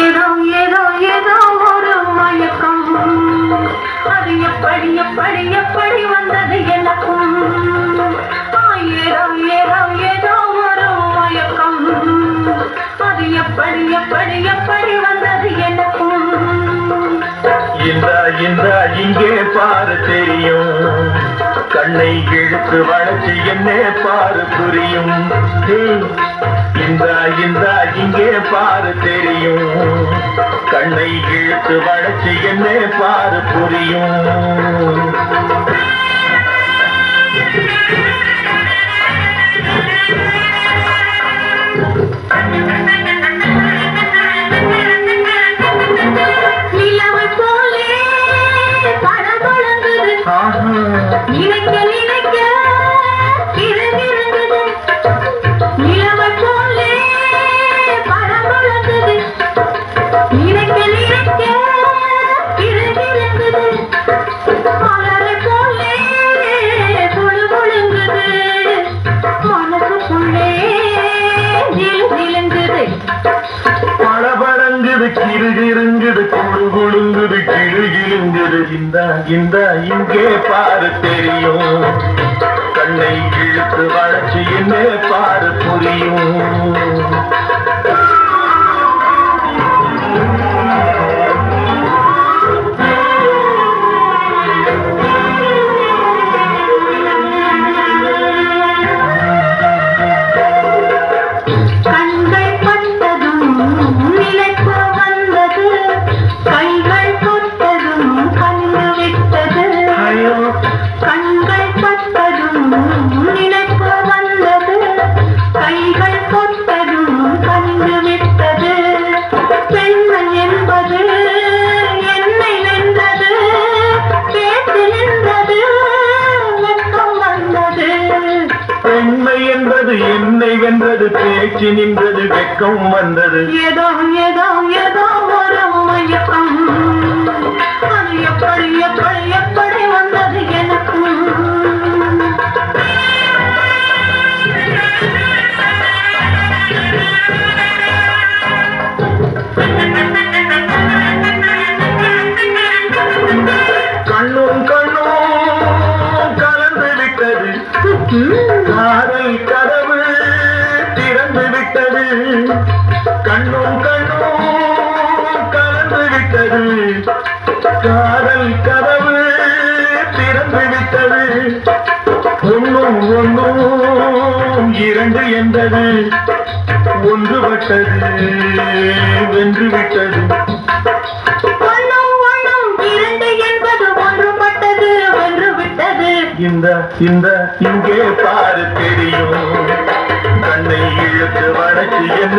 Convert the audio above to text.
ஏதோ ஏதோ ஏதோ ஒரு மயக்கம், அது எப்படி எப்படி எப்படி வந்தது எனக்கும். ஏதோ ஏதோ ஏதோ ஒரு மயக்கம், அது எப்படி எப்படி எப்படி வந்தது எனக்கும். இந்த இங்கே பாரு தெரியும், கண்ணை இழுத்து வளைச்சு என்ன பாரு புரியும். இந்த இங்கே பாரு தெரியும், கண்ணை இழுத்து வளைச்சு என்ன பாரு புரியும். நினைக்க நினைக்க இறங்கிருந்தது, நிலவை போலே பரவழந்தது. நினைக்க நினைக்க இறங்கிருந்தது, மலரை போலே பொழுபொழுங்குது. மனசுக்குள்ளே நிலந்தது, பளபளங்குது கிருகிருங்குது குழுகுழுங்குது கிழுகிழுங்குது. இந்த இங்கே பாரு தெரியும், கண்ணை இழுத்து வளைச்சு என்ன பாரு புரியும். பெண்மை என்பது என்னை வென்றது, பேச்சு நின்றது, வெக்கம் வந்தது. ஏதோ ஏதோ ஏதோ ஒரு மயக்கம், அது எப்படி எப்படி எப்படி வந்தது எனக்கும். கண்ணும் கண்ணும் கலந்து விட்டது, காதல் கதவு திறந்து விட்டது. கண்ணும் கண்ணும் கலந்து விட்டது, காதல் கதவு திறந்து விட்டது. ஒன்னும் ஒன்னும் இரண்டு என்பது ஒன்றுபட்டது, வென்று விட்டது. இந்த இங்கே பாரு தெரியும், கண்ணை இழுத்து வளைச்சு என்ன